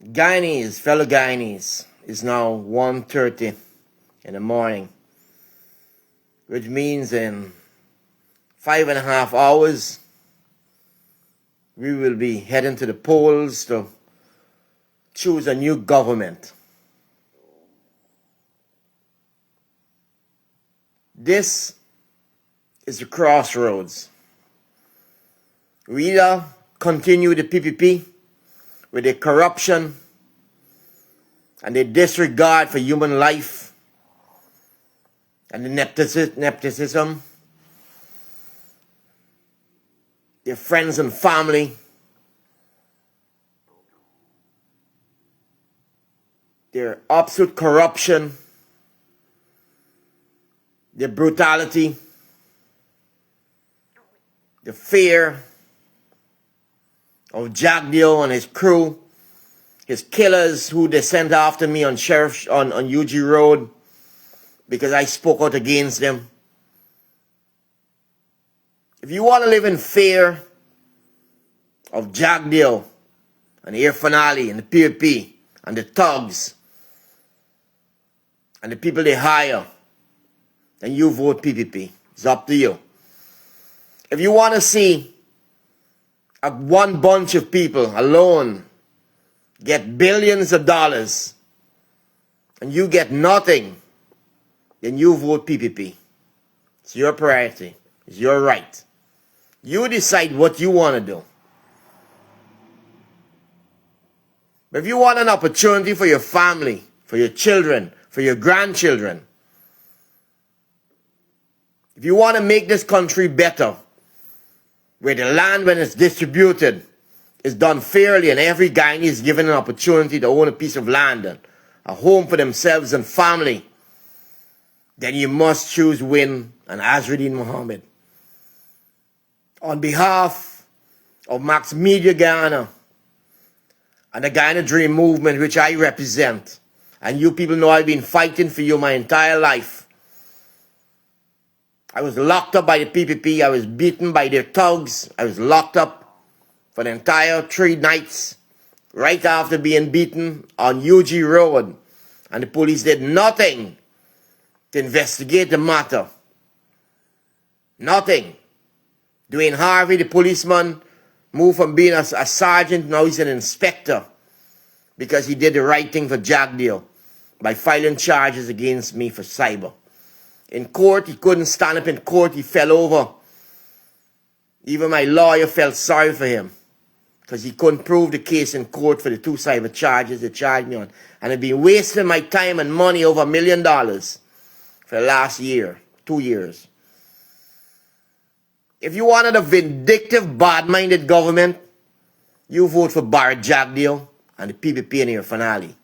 Guyanese, fellow Guyanese, it's now 1:30 in the morning, which means in 5.5 hours we will be heading to the polls to choose a new government. This is the crossroads. We either continue the PPP with the corruption and the disregard for human life and the nepotism, their friends and family, their absolute corruption, their brutality, the fear of Jagdeo and his crew, his killers who they sent after me on UG Road because I spoke out against them. If you want to live in fear of Jagdeo and the Irfanali and the PPP and the thugs and the people they hire, then you vote PPP. It's up to you. If you want to see one bunch of people alone get billions of dollars and you get nothing, then you vote PPP. It's your priority. It's your right. You decide what you want to do. But if you want an opportunity for your family, for your children, for your grandchildren, if you want to make this country better, where the land, when it's distributed, is done fairly and every Guyanese is given an opportunity to own a piece of land and a home for themselves and family, then you must choose Win and Azruddin Mohammed. On behalf of Max Media Guyana and the Guyana Dream Movement, which I represent, and you people know I've been fighting for you my entire life. I was locked up by the PPP. I was beaten by their thugs. I was locked up for the entire 3 nights right after being beaten on UG Road. And the police did nothing to investigate the matter. Nothing. Dwayne Harvey, the policeman, moved from being a sergeant, now he's an inspector because he did the right thing for Jagdeo by filing charges against me for cyber. In court, he couldn't stand up in court. He fell over. Even my lawyer felt sorry for him because he couldn't prove the case in court for the 2 cyber charges they charged me on. And I've been wasting my time and money, over $1 million for the last year, 2 years. If you wanted a vindictive, bad-minded government, you vote for Barrett Jagdeo and the PPP and your finale.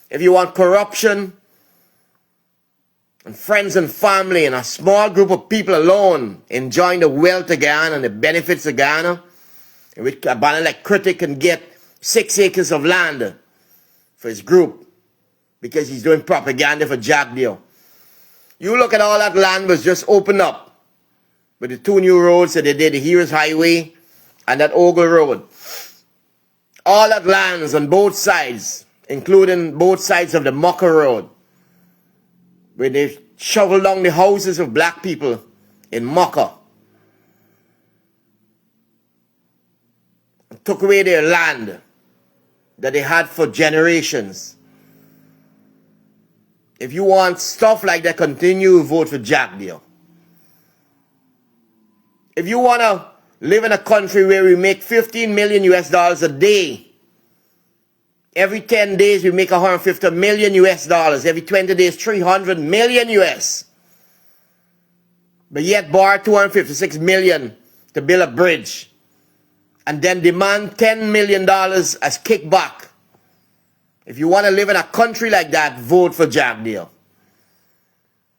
If you want corruption and friends and family and a small group of people alone enjoying the wealth of Guyana and the benefits of Guyana, in which a banner like Critic can get 6 acres of land for his group because he's doing propaganda for Jagdeo. You look at all that land was just opened up with the 2 new roads that they did, the Heroes Highway and that Ogle Road. All that lands on both sides, including both sides of the Mucker Road, where they shoveled down the houses of black people in Mucker and took away their land that they had for generations. If you want stuff like that, continue, vote for Jagdeo. If you want to live in a country where we make $15 million a day, every 10 days we make $150 million. Every 20 days, $300 million. But yet borrow $256 million to build a bridge and then demand $10 million as kickback. If you want to live in a country like that, vote for Jagdeo.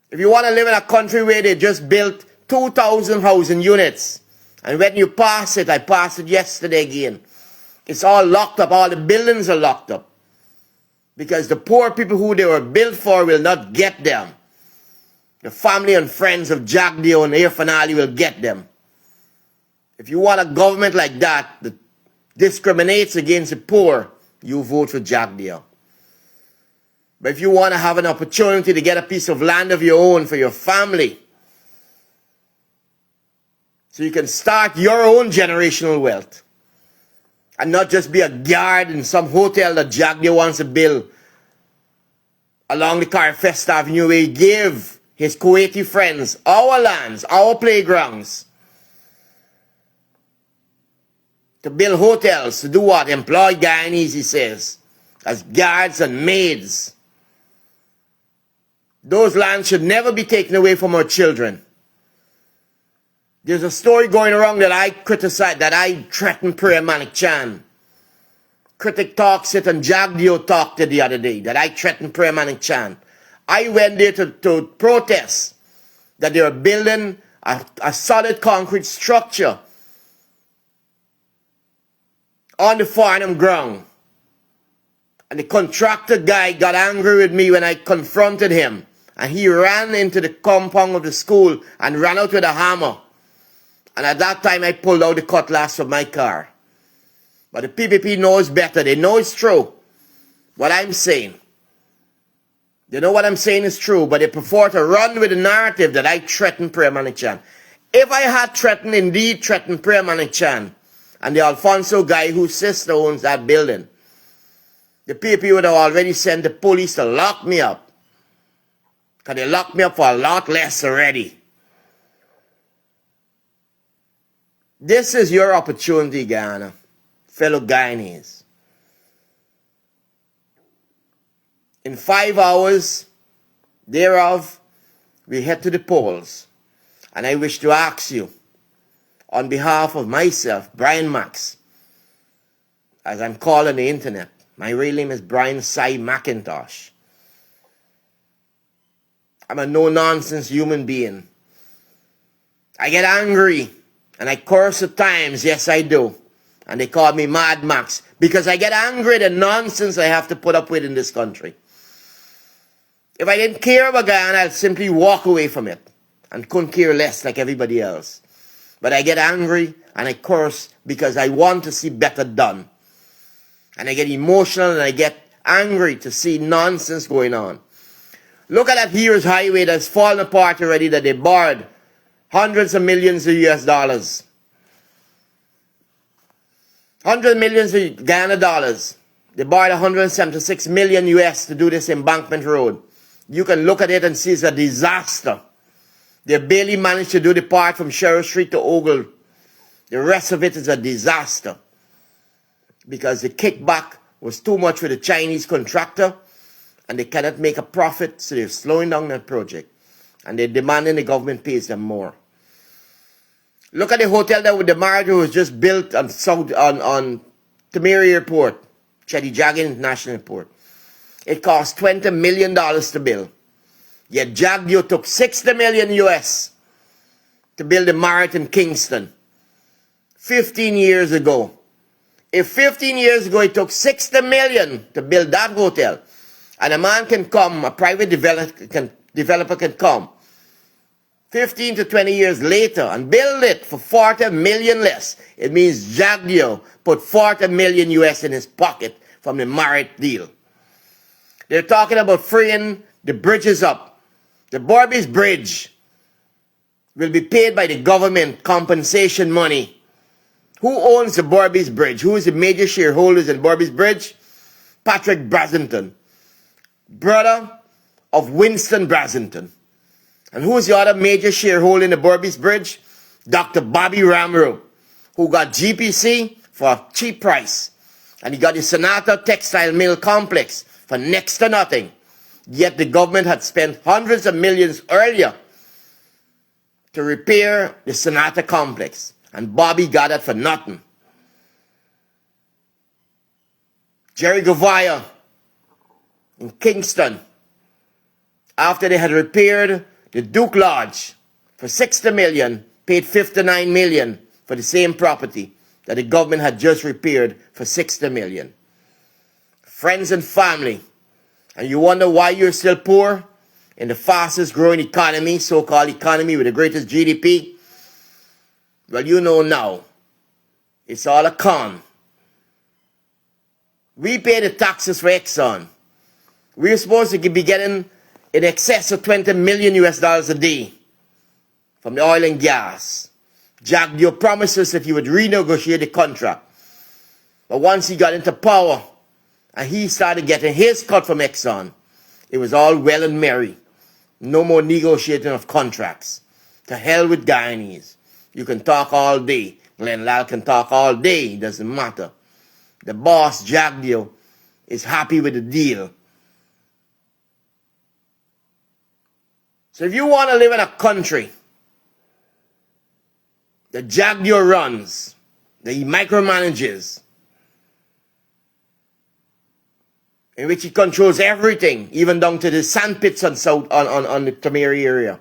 If you want to live in a country where they just built 2,000 housing units, and when you pass it, I passed it yesterday again, it's all locked up. All the buildings are locked up. Because the poor people who they were built for will not get them. The family and friends of Jagdeo and Irfanali will get them. If you want a government like that discriminates against the poor, you vote for Jack Deere. But if you want to have an opportunity to get a piece of land of your own for your family, so you can start your own generational wealth, and not just be a guard in some hotel that Jack Deere wants to build along the Carfest Avenue, where he gave his Kuwaiti friends our lands, our playgrounds, to build hotels, to do what? Employ Guyanese, he says, as guards and maids. Those lands should never be taken away from our children. There's a story going around that I criticize, that I threatened Prayer Manik Chan. Critic Talks it and Jagdio talked it the other day, that I threatened Prayer Manik Chan. I went there to protest that they are building a solid concrete structure on the Farnham ground. And the contractor guy got angry with me when I confronted him. And he ran into the compound of the school and ran out with a hammer. And at that time, I pulled out the cutlass from my car. But the PPP knows better. They know it's true. What I'm saying. They know what I'm saying is true, but they prefer to run with the narrative that I threatened Prayer Manik Chan. If I had indeed threatened Prayer Manik Chan and the Alfonso guy whose sister owns that building, the PPP would have already sent the police to lock me up. Because they locked me up for a lot less already. This is your opportunity, Guyana, fellow Guyanese. In 5 hours thereof, we head to the polls. And I wish to ask you, on behalf of myself, Bryan Max, as I'm called on the internet, my real name is Bryan Sai McIntosh. I'm a no-nonsense human being. I get angry and I curse at times, yes I do. And they call me Mad Max because I get angry at the nonsense I have to put up with in this country. If I didn't care about Guyana, I'd simply walk away from it and couldn't care less like everybody else. But I get angry and I curse because I want to see better done. And I get emotional and I get angry to see nonsense going on. Look at that Heroes Highway that's fallen apart already, that they borrowed hundreds of millions of US dollars. 100 millions of Guyana dollars. They borrowed 176 million US to do this embankment road. You can look at it and see it's a disaster. They barely managed to do the part from Sherrill Street to Ogle. The rest of it is a disaster. Because the kickback was too much for the Chinese contractor and they cannot make a profit, so they're slowing down that project. And they're demanding the government pays them more. Look at the hotel that with the Marriott was just built on Tamiri Airport, Chedijaga International Airport. It cost $20 million to build. Yet Jagdio took $60 million US to build the Marriott in Kingston 15 years ago. If 15 years ago it took $60 million to build that hotel, and a man can come, a private developer can come 15 to 20 years later and build it for 40 million less, it means Jagdio put 40 million US in his pocket from the Marriott deal. They're talking about freeing the bridges up. The Borby's Bridge will be paid by the government compensation money. Who owns the Borby's Bridge? Who is the major shareholders in Borby's Bridge? Patrick Brasington, brother of Winston Brasington. And who is the other major shareholder in the Borby's Bridge? Dr. Bobby Ramro, who got GPC for a cheap price. And he got the Sonata Textile Mill Complex for next to nothing. Yet the government had spent hundreds of millions earlier to repair the Sonata Complex. And Bobby got it for nothing. Jerry Govaya in Kingston, after they had repaired the Duke Lodge for $60 million, paid $59 million for the same property that the government had just repaired for $60 million. Friends and family. And you wonder why you're still poor in the fastest growing economy, so-called economy with the greatest GDP? Well, you know now. It's all a con. We pay the taxes for Exxon. We're supposed to be getting in excess of 20 million US dollars a day from the oil and gas. Jack Dio promised us that he would renegotiate the contract. But once he got into power and he started getting his cut from Exxon, it was all well and merry. No more negotiating of contracts. To hell with Guyanese. You can talk all day. Glenn Lal can talk all day. It doesn't matter. The boss, Jack Dio, is happy with the deal. So if you want to live in a country that Jack Dio runs, that he micromanages, in which he controls everything, even down to the sand pits on the Tamari area,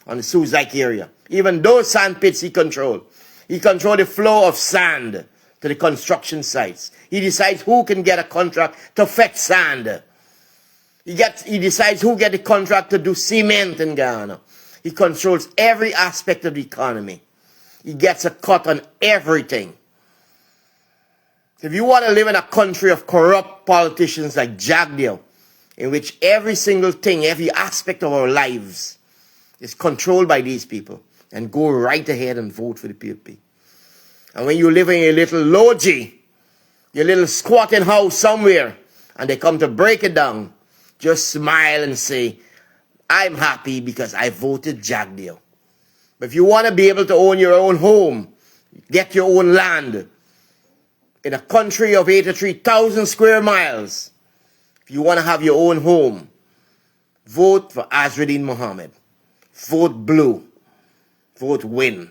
on the Suzaik area. Even those sand pits he controls. He controls the flow of sand to the construction sites. He decides who can get a contract to fetch sand. He decides who get the contract to do cement in Guyana. He controls every aspect of the economy. He gets a cut on everything. If you want to live in a country of corrupt politicians like Jack Dio, in which every single thing, every aspect of our lives is controlled by these people, then go right ahead and vote for the PLP. And when you live in a little logie, your little squatting house somewhere, and they come to break it down, just smile and say, I'm happy because I voted Jack Dio. But if you want to be able to own your own home, get your own land, in a country of 83,000 square miles, if you want to have your own home, vote for Azruddin Mohammed. Vote blue. Vote win.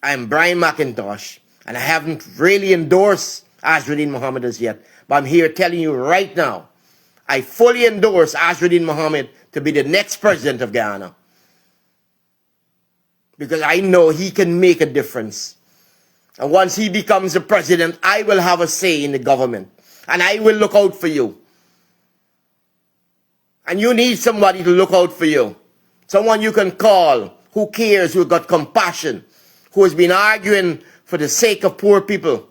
I'm Bryan McIntosh, and I haven't really endorsed Azruddin Mohammed as yet, but I'm here telling you right now, I fully endorse Azruddin Mohammed to be the next president of Guyana. Because I know he can make a difference. And once he becomes the president, I will have a say in the government. And I will look out for you. And you need somebody to look out for you. Someone you can call, who cares, who got compassion, who has been arguing for the sake of poor people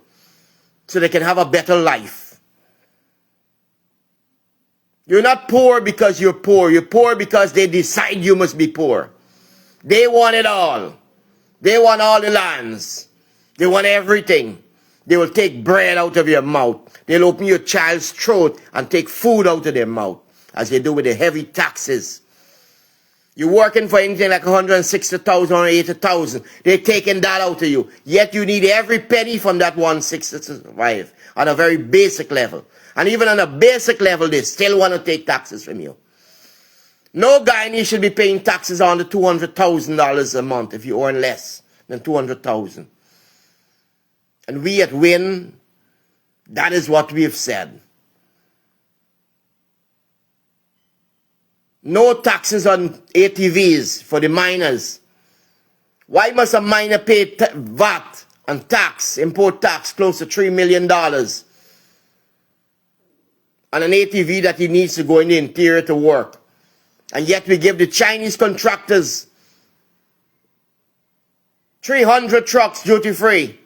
so they can have a better life. You're not poor because you're poor. You're poor because they decide you must be poor. They want it all. They want all the lands. They want everything. They will take bread out of your mouth. They'll open your child's throat and take food out of their mouth, as they do with the heavy taxes. You're working for anything like 160,000 or 80,000. They're taking that out of you. Yet you need every penny from that 160 to survive on a very basic level. And even on a basic level, they still want to take taxes from you. No Guyanese should be paying taxes on the $200,000 a month if you earn less than $200,000. And we at WIN, that is what we have said. No taxes on ATVs for the miners. Why must a miner pay VAT and tax, import tax, close to $3 million on an ATV that he needs to go in the interior to work? And yet we give the Chinese contractors 300 trucks duty-free.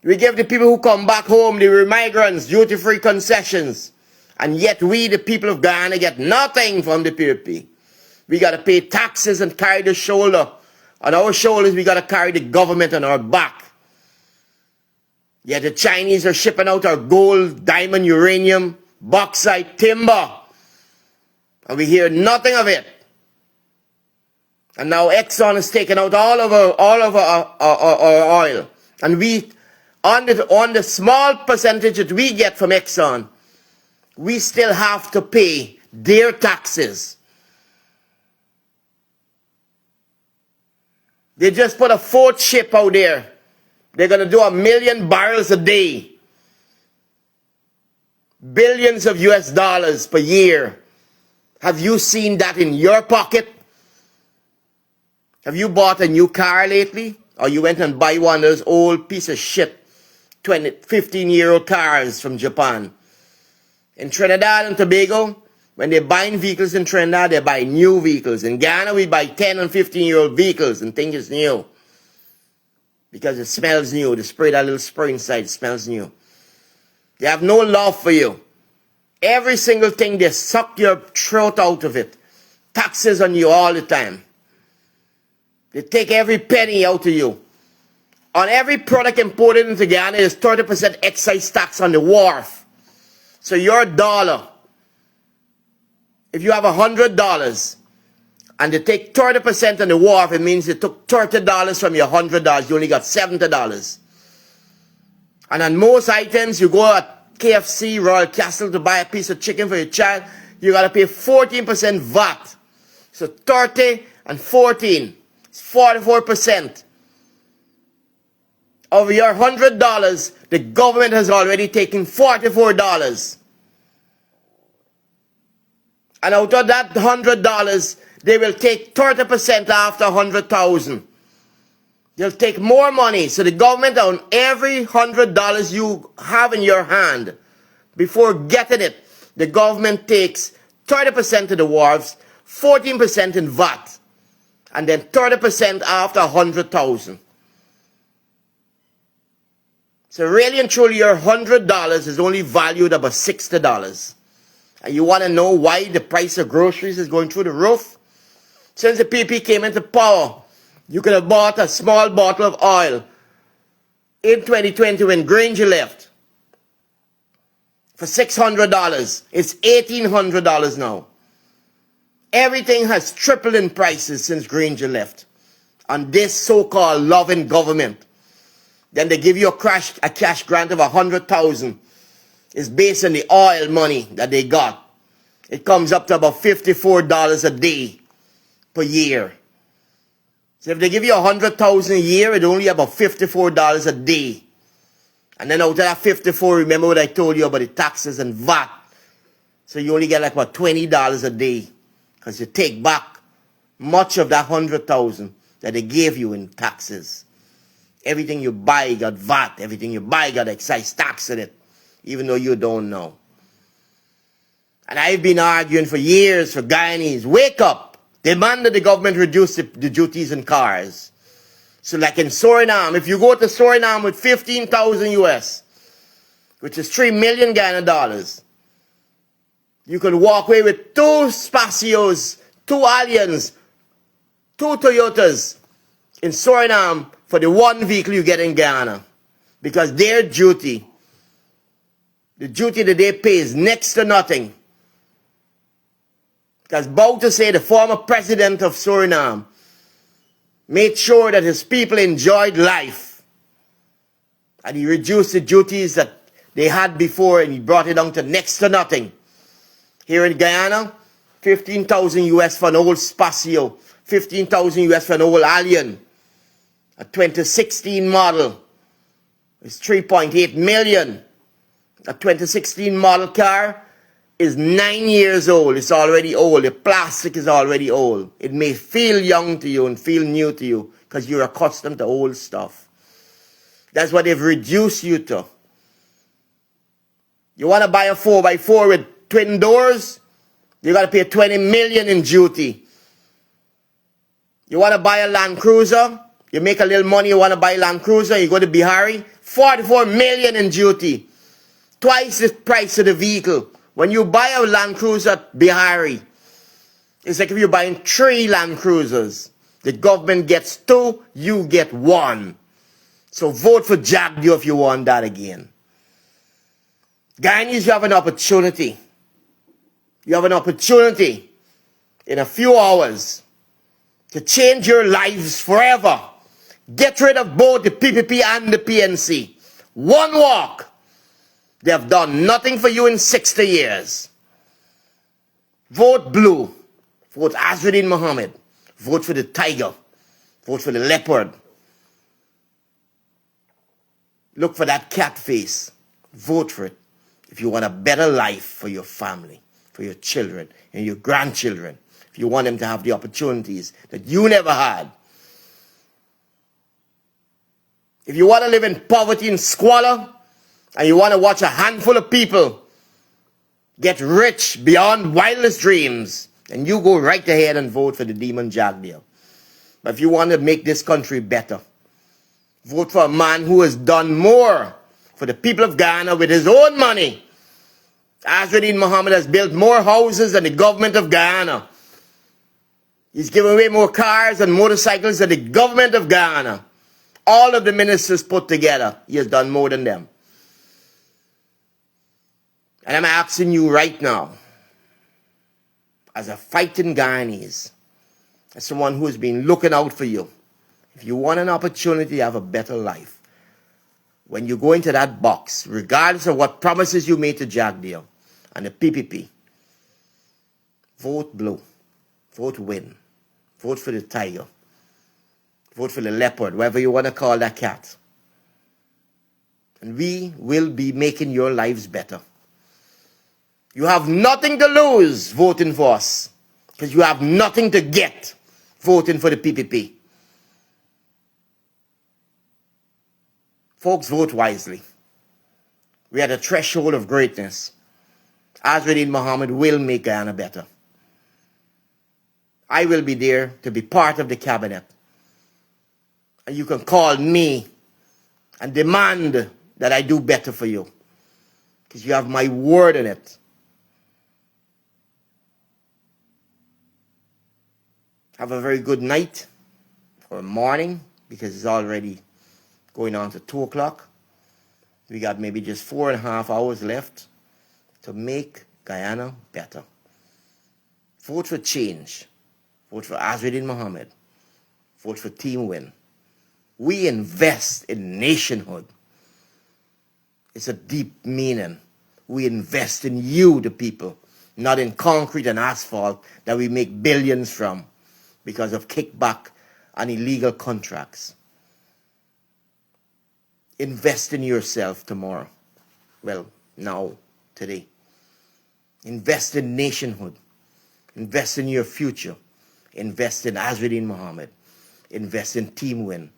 We give the people who come back home, the migrants, duty-free concessions. And yet we, the people of Guyana, get nothing from the PLP. We got to pay taxes and carry the shoulder. On our shoulders, we got to carry the government on our back. Yet the Chinese are shipping out our gold, diamond, uranium, bauxite, timber. And we hear nothing of it. And now Exxon is taking out all of our oil. And we, on the small percentage that we get from Exxon, we still have to pay their taxes. They just put a fourth ship out there. They're going to do 1 million barrels a day. Billions of US dollars per year. Have you seen that in your pocket? Have you bought a new car lately? Or you went and buy one of those old piece of shit 15-year-old cars from Japan? In Trinidad and Tobago, when they're buying vehicles in Trinidad, they buy new vehicles. In Guyana, we buy 10 and 15-year-old vehicles and think it's new. Because it smells new. They spray that little spray inside, it smells new. They have no love for you. Every single thing, they suck your throat out of it. Taxes on you all the time. They take every penny out of you. On every product imported into Guyana, there's 30% excise tax on the wharf. So your dollar, if you have $100 and they take 30% on the wharf, it means they took $30 from your $100. You only got $70. And on most items, you go at KFC, Royal Castle to buy a piece of chicken for your child, you got to pay 14% VAT. So 30 and 14, it's 44%. Of your $100, the government has already taken $44. And out of that $100, they will take 30% after $100,000. They'll take more money. So the government, on every $100 you have in your hand, before getting it, the government takes 30% of the wharves, 14% in VAT, and then 30% after $100,000. So really and truly, your $100 is only valued about $60. And you want to know why the price of groceries is going through the roof? Since the PP came into power, you could have bought a small bottle of oil in 2020 when Granger left for $600. It's $1,800 now. Everything has tripled in prices since Granger left. And this so-called loving government. Then they give you a cash grant of $100,000. It's based on the oil money that they got. It comes up to about $54 a day per year. So if they give you $100,000 a year, it's only about $54 a day. And then out of that 54, remember what I told you about the taxes and VAT. So you only get like about $20 a day. Because you take back much of that $100,000 that they gave you in taxes. Everything you buy got VAT. Everything you buy got excise tax in it. Even though you don't know. And I've been arguing for years for Guyanese. Wake up. Demand that the government reduce the duties in cars. So like in Suriname, if you go to Suriname with 15,000 US, which is 3 million Guyana dollars, you can walk away with 2 Spacios, 2 Allians, 2 Toyotas in Suriname for the one vehicle you get in Guyana. Because their duty, the duty that they pay is next to nothing. Because about to say the former president of Suriname made sure that his people enjoyed life. And he reduced the duties that they had before and he brought it down to next to nothing. Here in Guyana, 15,000 US for an old Spacio, 15,000 US for an old Allian, a 2016 model. It's 3.8 million. A 2016 model car is 9 years old. It's already old. The plastic is already old. It may feel young to you and feel new to you because you're accustomed to old stuff. That's what they've reduced you to. You want to buy a 4x4 with twin doors? You got to pay 20 million in duty. You want to buy a Land Cruiser? You make a little money, you want to buy a Land Cruiser, you go to Bihari, 44 million in duty. Twice the price of the vehicle. When you buy a Land Cruiser at Bihari, it's like if you're buying 3 Land Cruisers. The government gets 2, you get 1. So vote for Jagdio if you want that again. Guyanese, you have an opportunity. You have an opportunity in a few hours to change your lives forever. Get rid of both the PPP and the PNC. One walk. They have done nothing for you in 60 years. Vote blue. Vote Azruddin Mohammed. Vote for the tiger. Vote for the leopard. Look for that cat face. Vote for it. If you want a better life for your family, for your children and your grandchildren. If you want them to have the opportunities that you never had. If you want to live in poverty and squalor, and you want to watch a handful of people get rich beyond wildest dreams, then you go right ahead and vote for the demon Jagdio. But if you want to make this country better, vote for a man who has done more for for the people of Guyana with his own money. Azraddin Mohammed has built more houses than the government of Guyana. He's given away more cars and motorcycles than the government of Guyana. All of the ministers put together, he has done more than them. And I'm asking you right now, as a fighting Guyanese, as someone who has been looking out for you, if you want an opportunity to have a better life, when you go into that box, regardless of what promises you made to Jack Deal and the PPP, vote blue, vote win, vote for the tiger, vote for the leopard, whatever you want to call that cat. And we will be making your lives better. You have nothing to lose voting for us, because you have nothing to get voting for the PPP. Folks, vote wisely. We are at the threshold of greatness. Azraddin Mohammed will make Guyana better. I will be there to be part of the cabinet. And you can call me and demand that I do better for you, because you have my word in it. Have a very good night or morning, because it's already going on to 2 o'clock. We got maybe just 4.5 hours left to make Guyana better. Vote for change. Vote for Azraddin Mohammed. Vote for Team Win. We invest in nationhood. It's a deep meaning. We invest in you, the people, not in concrete and asphalt that we make billions from because of kickback and illegal contracts. Invest in yourself tomorrow. Well, now, today. Invest in nationhood. Invest in your future. Invest in Azraddin Mohammed. Invest in Team Win.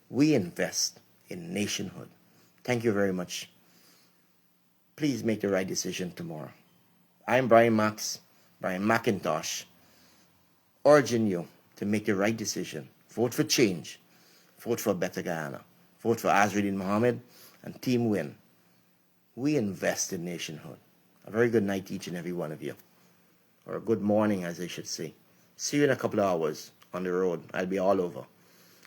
We invest in nationhood. Thank you very much. Please make the right decision tomorrow. I'm Bryan McIntosh, urging you to make the right decision. Vote for change. Vote for a better Guyana. Vote for Azraddin Mohammed and Team Win. We invest in nationhood. A very good night to each and every one of you. Or a good morning, as I should say. See you in a couple of hours on the road. I'll be all over.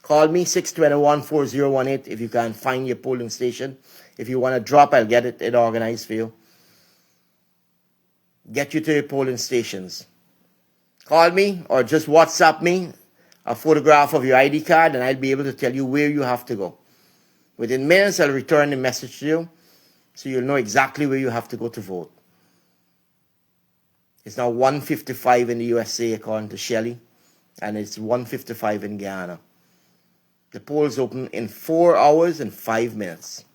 Call me, 621-4018, if you can't find your polling station. If you want to drop, I'll get it organized for you. Get you to your polling stations. Call me or just WhatsApp me a photograph of your ID card, and I'll be able to tell you where you have to go. Within minutes, I'll return the message to you, so you'll know exactly where you have to go to vote. It's now 1:55 in the USA, according to Shelley, and it's 1:55 in Guyana. The polls open in 4 hours and 5 minutes.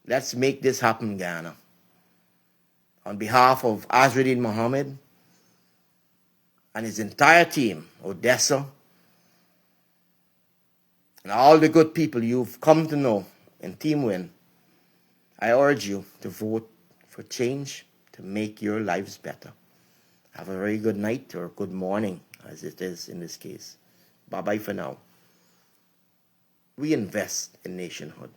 Let's make this happen, Guyana. On behalf of Azraddin Mohammed and his entire team, Odessa, and all the good people you've come to know in Team Win, I urge you to vote for change to make your lives better. Have a very good night or good morning, as it is in this case. Bye-bye for now. We invest in nationhood.